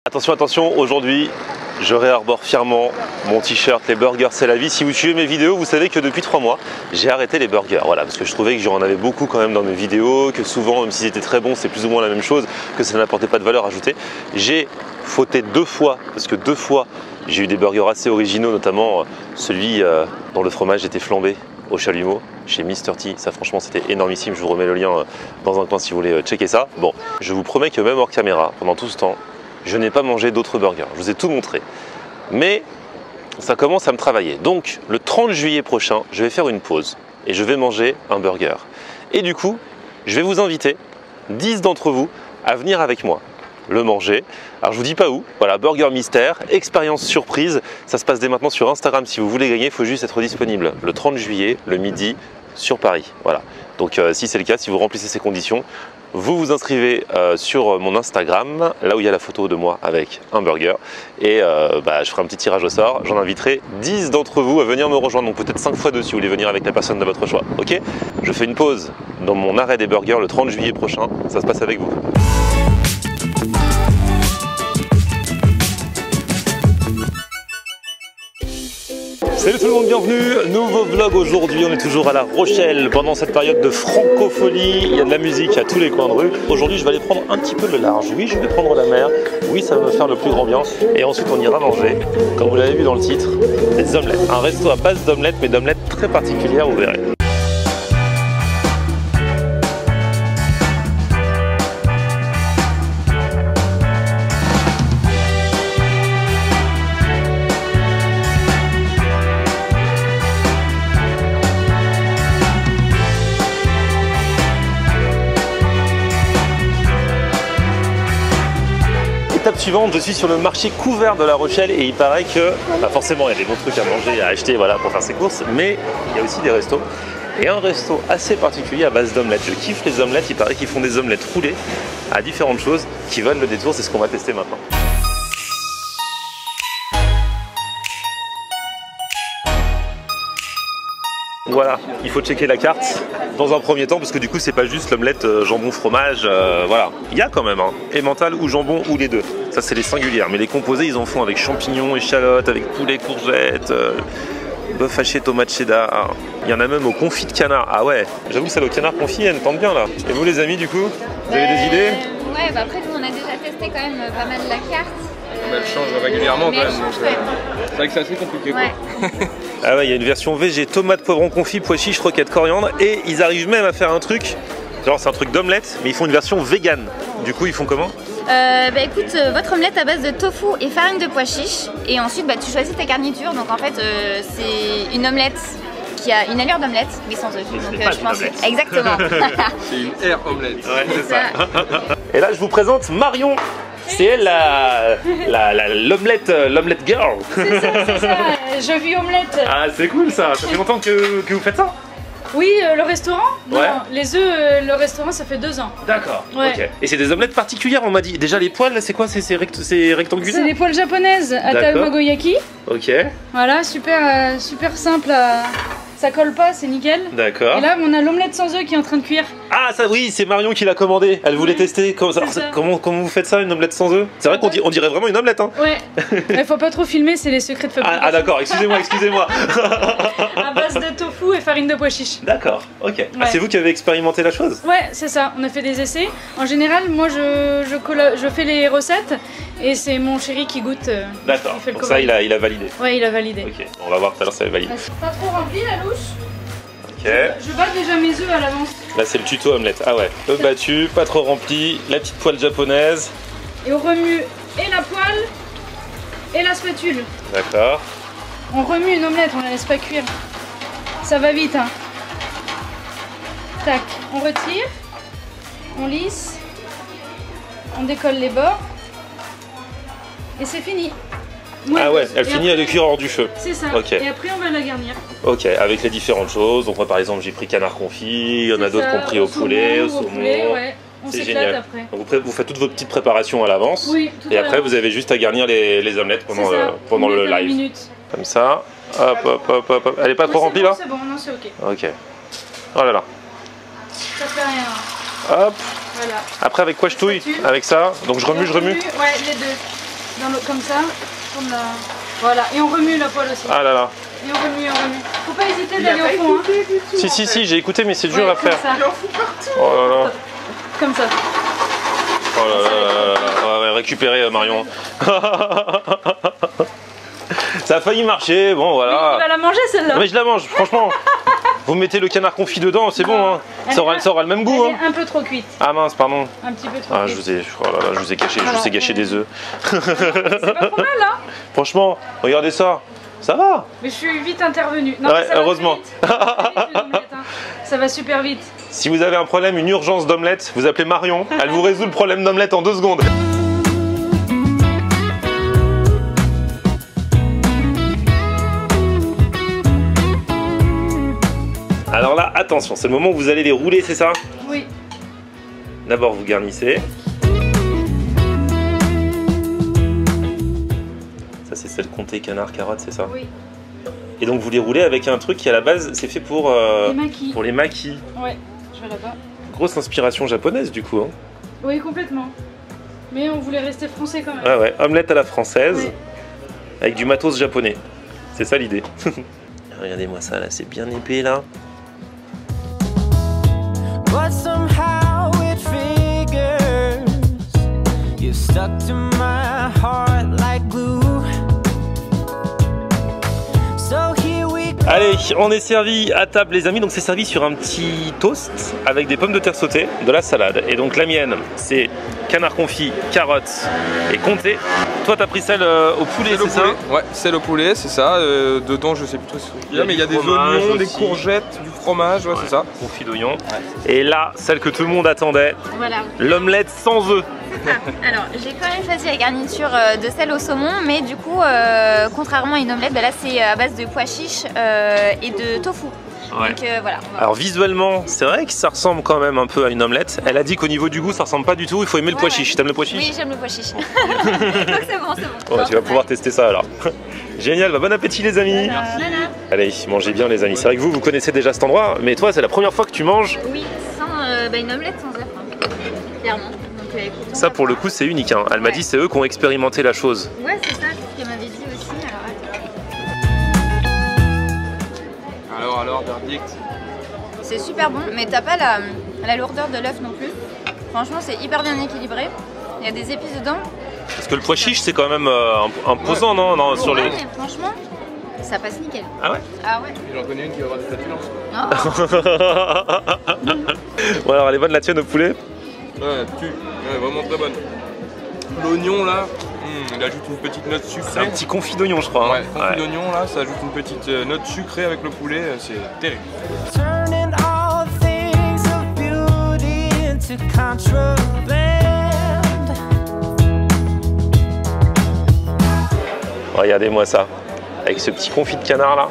Attention, attention, aujourd'hui, je réarbore fièrement mon t-shirt Les burgers c'est la vie. Si vous suivez mes vidéos, vous savez que depuis 3 mois, j'ai arrêté les burgers. Voilà, parce que je trouvais que j'en avais beaucoup quand même dans mes vidéos, que souvent, même si c'était très bon, c'est plus ou moins la même chose, que ça n'apportait pas de valeur ajoutée. J'ai fauté 2 fois, parce que 2 fois, j'ai eu des burgers assez originaux, notamment celui dont le fromage était flambé au chalumeau chez Mr T. Ça franchement c'était énormissime, je vous remets le lien dans un coin si vous voulez checker ça. Bon, je vous promets que même hors caméra, pendant tout ce temps, je n'ai pas mangé d'autres burgers, je vous ai tout montré. Mais ça commence à me travailler. Donc le 30 juillet prochain, je vais faire une pause et je vais manger un burger. Et du coup, je vais vous inviter, 10 d'entre vous, à venir avec moi le manger. Alors je vous dis pas où, voilà, burger mystère, expérience surprise, ça se passe dès maintenant sur Instagram. Si vous voulez gagner, il faut juste être disponible le 30 juillet, le midi, sur Paris. Voilà, donc si c'est le cas, si vous remplissez ces conditions, vous vous inscrivez sur mon Instagram, là où il y a la photo de moi avec un burger, et je ferai un petit tirage au sort. J'en inviterai 10 d'entre vous à venir me rejoindre, donc peut-être 5 fois 2 si vous voulez venir avec la personne de votre choix, ok? Je fais une pause dans mon arrêt des burgers le 30 juillet prochain, ça se passe avec vous. Salut tout le monde, bienvenue, nouveau vlog aujourd'hui, on est toujours à La Rochelle pendant cette période de francophonie, il y a de la musique à tous les coins de rue. Aujourd'hui je vais aller prendre un petit peu le large, oui je vais prendre la mer, oui ça va me faire le plus grand bien et ensuite on ira manger, comme vous l'avez vu dans le titre, des omelettes. Un resto à base d'omelettes mais d'omelettes très particulières, vous verrez. Étape suivante, je suis sur le marché couvert de La Rochelle et il paraît que, forcément il y a des bons trucs à manger, à acheter voilà, pour faire ses courses, mais il y a aussi des restos. Et un resto assez particulier à base d'omelettes. Je kiffe les omelettes, il paraît qu'ils font des omelettes roulées à différentes choses qui valent le détour, c'est ce qu'on va tester maintenant. Voilà, il faut checker la carte dans un premier temps parce que du coup c'est pas juste l'omelette jambon fromage, voilà. Il y a quand même emmental ou jambon ou les deux, ça c'est les singulières, mais les composés ils en font avec champignons, échalotes, avec poulet, courgettes, bœuf haché, tomate cheddar, il y en a même au confit de canard, ah ouais, j'avoue celle au canard confit elle me tente bien là. Et vous les amis du coup, vous avez des idées? Ouais, bah après nous on a déjà testé quand même pas mal la carte. Elle change régulièrement quand même. C'est vrai que c'est assez compliqué ouais. quoi. Ah ouais, il y a une version végé, tomate, poivron confit, pois chiches, roquette, coriandre et ils arrivent même à faire un truc, genre c'est un truc d'omelette, mais ils font une version vegan. Du coup ils font comment? Bah écoute, votre omelette à base de tofu et farine de pois chiches et ensuite bah, tu choisis tes garnitures, donc en fait c'est une omelette qui a une allure d'omelette mais sans œufs. Donc je pense exactement. C'est une air omelette. Ouais, c'est ça. Et là je vous présente Marion. C'est elle l'omelette girl. C'est ça, je vis omelette. Ah c'est cool ça, ça fait longtemps que vous faites ça? Oui, le restaurant? Ouais. Non, les œufs, le restaurant ça fait 2 ans. D'accord, ouais. Ok. Et c'est des omelettes particulières on m'a dit. Déjà les poils, c'est quoi? C'est rectangulaire? C'est des poêles japonaises à tamagoyaki. Ok. Voilà, super simple à... Ça colle pas, c'est nickel. D'accord. Et là, on a l'omelette sans œufs qui est en train de cuire. Ah ça oui, c'est Marion qui l'a commandé. Elle voulait tester. Comment vous faites ça, une omelette sans œufs? C'est vrai qu'on dirait vraiment une omelette hein. Ouais. Mais faut pas trop filmer, c'est les secrets de fabrication. Ah d'accord, excusez-moi. À base de tofu et farine de pois chiches. D'accord, ok. Ouais. Ah, c'est vous qui avez expérimenté la chose? Ouais, c'est ça, on a fait des essais. En général, moi je fais les recettes et c'est mon chéri qui goûte. D'accord, donc ça il a validé. Ouais, il a validé. Ok, on va voir tout à l'heure si elle valide. Pas trop rempli la louche. Ok. Je bats déjà mes œufs à l'avance. Là c'est le tuto omelette. Ah ouais, œufs battus, pas trop rempli, la petite poêle japonaise. Et on remue et la poêle et la spatule. D'accord. On remue une omelette, on la laisse pas cuire. Ça va vite hein. Tac, on retire, on lisse, on décolle les bords et c'est fini. Ah ouais, elle finit à le cuire hors du feu. C'est ça. Ok. Et après on va la garnir. Ok, avec les différentes choses. Donc moi par exemple j'ai pris canard confit, il y en a d'autres qui ont pris au poulet, au saumon. Ouais. On C'est s'éclate génial. après. Donc vous faites toutes vos petites préparations à l'avance. Oui, tout et à après l'heure. vous avez juste à garnir les omelettes pendant le live. Minutes. Comme ça. Hop. Elle est pas trop remplie là? C'est bon, non c'est ok. Ok. Oh là là. Ça fait rien. Hop. Voilà. Après avec quoi je touille? Spatule. Avec ça. Donc je remue. Ouais, les deux. comme ça. Voilà, et on remue la poêle aussi. Ah là là. Et on remue. Faut pas hésiter d'aller au fond. Hein. Si, j'ai écouté, mais c'est dur à faire. Ça. Oh là là. Comme ça. Oh là là. Ouais, récupérer Marion. Ça a failli marcher, bon voilà. Tu vas la manger celle-là. Mais je la mange, franchement. Vous mettez le canard confit dedans, c'est bon. Hein. Ça aura le même goût. Elle est un peu trop cuite. Ah mince, pardon. Un petit peu trop Ah, cuite. je vous ai gâché des œufs. C'est pas trop mal, hein. Franchement, regardez ça. Ça va. Mais je suis vite intervenue. Non, Ouais, ça va heureusement. très vite. Ça va très vite, l'omelette, hein. Ça va super vite. Si vous avez un problème, une urgence d'omelette, vous appelez Marion. Elle vous résout le problème d'omelette en 2 secondes. Alors là, attention, c'est le moment où vous allez les rouler, c'est ça? Oui. D'abord, vous garnissez. Ça, c'est celle comté, canard, carotte, c'est ça? Oui. Et donc, vous les roulez avec un truc qui, à la base, c'est fait pour les maquis. Ouais, je vais là-bas. Grosse inspiration japonaise, du coup. Hein. Oui, complètement. Mais on voulait rester français quand même. Ah ouais, omelette à la française, Oui. avec du matos japonais. C'est ça l'idée. Regardez-moi ça, là, c'est bien épais, là. But somehow it figures. You're stuck to my heart like glue. So here we go. Allez, on est servi à table les amis, donc c'est servi sur un petit toast avec des pommes de terre sautées, de la salade. Et donc la mienne, c'est canard confit, carottes et comté. Toi t'as pris celle au poulet, c'est ça? Ouais, celle au poulet, c'est ça. Dedans, je sais plus trop ce qu'il y a, mais il y a des oignons, des courgettes, du fromage, ouais, c'est ça. Confit d'oignon. Et là, celle que tout le monde attendait, Voilà. l'omelette sans œufs. Alors, j'ai quand même choisi la garniture de sel au saumon, mais du coup, contrairement à une omelette, bah là c'est à base de pois chiches et de tofu. Ouais. Donc voilà. Alors visuellement, c'est vrai que ça ressemble quand même un peu à une omelette. Elle a dit qu'au niveau du goût, ça ressemble pas du tout. Il faut aimer le pois chiche. T'aimes le pois chiche? Oui, j'aime le pois chiche. Donc c'est bon. Ouais, tu vas pouvoir tester ça alors. Génial, bah, bon appétit les amis. Merci. Allez, mangez bien les amis. C'est vrai que vous connaissez déjà cet endroit, mais toi c'est la première fois que tu manges. Oui, sans une omelette sans œuf, hein. Clairement. Donc, écoute, Ça pour le coup c'est unique. Hein. Elle m'a dit c'est eux qui ont expérimenté la chose. Ouais, c'est ça, c'est ce qu'elle m'avait dit aussi. Alors, verdict. C'est super bon, mais t'as pas la lourdeur de l'œuf non plus. Franchement, c'est hyper bien équilibré. Il y a des épices dedans. Parce que le pois chiche c'est quand même imposant, ouais. non, sur les. Ouais, mais franchement, ça passe nickel. Ah ouais. Ah ouais. J'en connais une qui va avoir des flatulences. Oh. Bon alors elle est bonne la tienne au poulet? Ouais, vraiment très bonne. L'oignon là, il ajoute une petite note C'est un sucrée. petit confit d'oignon je crois. Hein. Ouais, confit d'oignon là, ça ajoute une petite note sucrée avec le poulet, c'est terrible. Turning all things of beauty into contraband. Regardez-moi ça, avec ce petit confit de canard là.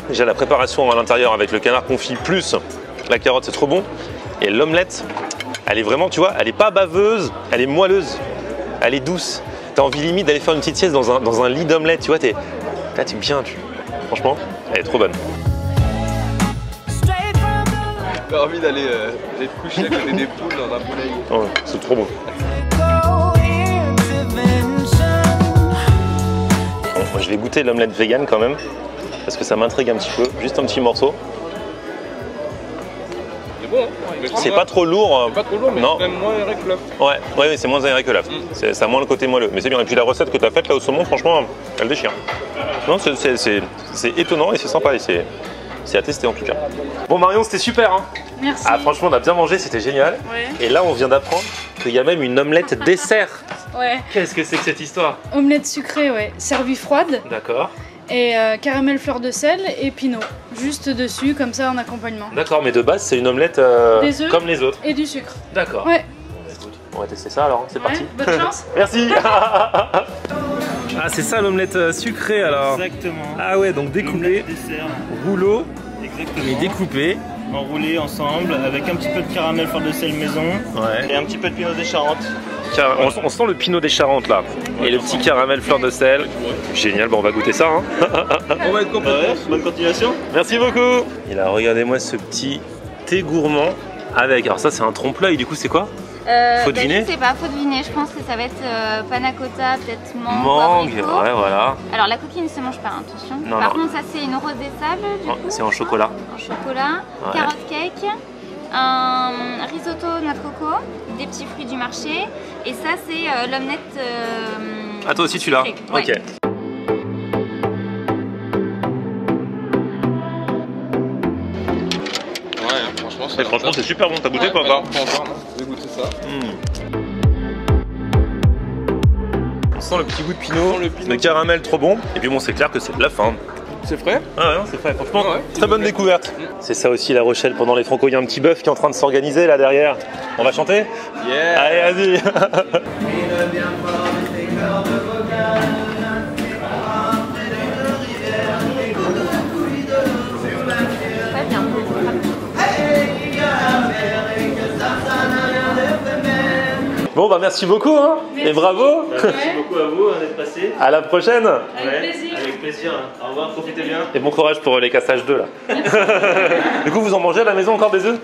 Déjà la préparation à l'intérieur avec le canard confit plus la carotte c'est trop bon. Et l'omelette, elle est vraiment, tu vois, elle est pas baveuse, elle est moelleuse, elle est douce. T'as envie limite d'aller faire une petite sieste dans un lit d'omelette, tu vois, t'es bien, franchement, elle est trop bonne. J'ai envie d'aller te coucher à côté des poules dans un poulailler. Oh, c'est trop bon. Bon, moi, je vais goûter l'omelette vegan quand même, parce que ça m'intrigue un petit peu, juste un petit morceau. C'est bon, hein. C'est pas trop lourd. C'est pas trop lourd, mais non. c'est quand même moins aéré que l'œuf. Ouais, c'est moins aéré que l'œuf. Ça a moins le côté moelleux. Mais c'est bien. Et puis la recette que tu as faite là au saumon, franchement, elle déchire. Non, c'est étonnant et c'est sympa. Et c'est à tester en tout cas. Bon, Marion, c'était super. Hein. Merci. Ah, franchement, on a bien mangé, c'était génial. Ouais. Et là, on vient d'apprendre qu'il y a même une omelette dessert. Ouais. Qu'est-ce que c'est que cette histoire? Omelette sucrée, ouais. Servie froide. D'accord. Et caramel fleur de sel et pinot. Juste dessus, comme ça en accompagnement. D'accord, mais de base, c'est une omelette Des œufs. comme les autres. Et du sucre. D'accord. Ouais. Écoute, on va tester ça alors. C'est Ouais, parti. bonne chance. Merci. Ah, c'est ça l'omelette sucrée alors. Exactement. Ah ouais, donc découpé, Dessert. rouleau Exactement. et découpé. Enroulé ensemble avec un petit peu de caramel fleur de sel maison Ouais. et un petit peu de pinot des Charentes. On sent le pinot des Charentes là. Et le petit caramel fleur de sel. Génial, bon on va goûter ça. Hein. On va être complètement. Ouais, bonne continuation. Merci beaucoup. Et là, regardez-moi ce petit thé gourmand avec. Alors ça c'est un trompe-l'œil, du coup c'est quoi? Faut deviner. Je sais pas, faut deviner. Je pense que ça va être panna cotta, peut-être mangue. Mangue, abricot. ouais, voilà. Alors la coquille ne se mange pas, attention. Non, Par non. contre, ça c'est une rose des sables. Du coup, C'est en chocolat. En chocolat, Ouais. carotte cake, un risotto noix de coco, des petits fruits du marché. Et ça c'est l'omelette. Ah, toi aussi tu l'as? Ouais. Ok. Franchement, Franchement, c'est super bon. T'as goûté quoi pas encore, non. Je vais goûter ça. On sent le petit goût de pinot, le caramel trop bon. Et puis bon, c'est clair que c'est de la fin. C'est frais? Ah ouais, non, c'est frais. Franchement, Ouais. très bonne découverte. C'est ça aussi La Rochelle pendant les Franco. Il y a un petit bœuf qui est en train de s'organiser là derrière. On va chanter? Yeah. Allez, vas-y. Très bien. Bon bah merci beaucoup hein. Et bravo. Merci beaucoup à vous d'être passé. À la prochaine. Avec plaisir. Avec plaisir. Au revoir, profitez bien. Et bon courage pour les cassages d'œufs là. Du coup vous en mangez à la maison encore des œufs?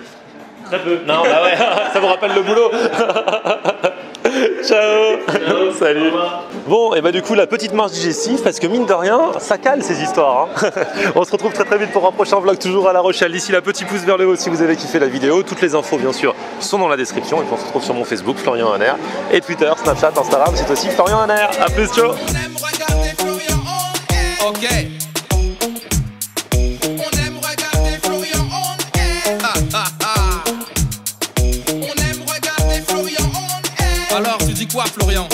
Très peu. Non bah ouais, ça vous rappelle le boulot. Ciao. Ciao. Salut. Au revoir. Bon et bah du coup la petite marche digestive parce que mine de rien ça cale ces histoires hein. On se retrouve très vite pour un prochain vlog toujours à La Rochelle. D'ici là, petit pouce vers le haut si vous avez kiffé la vidéo. Toutes les infos bien sûr sont dans la description. Et puis on se retrouve sur mon Facebook Florian Hanner. Et Twitter, Snapchat, Instagram, c'est aussi Florian Hanner. A plus, ciao. On aime regarder Florian on air. Ok. On aime regarder Florian on air. On aime regarder Florian on air. Alors tu dis quoi Florian?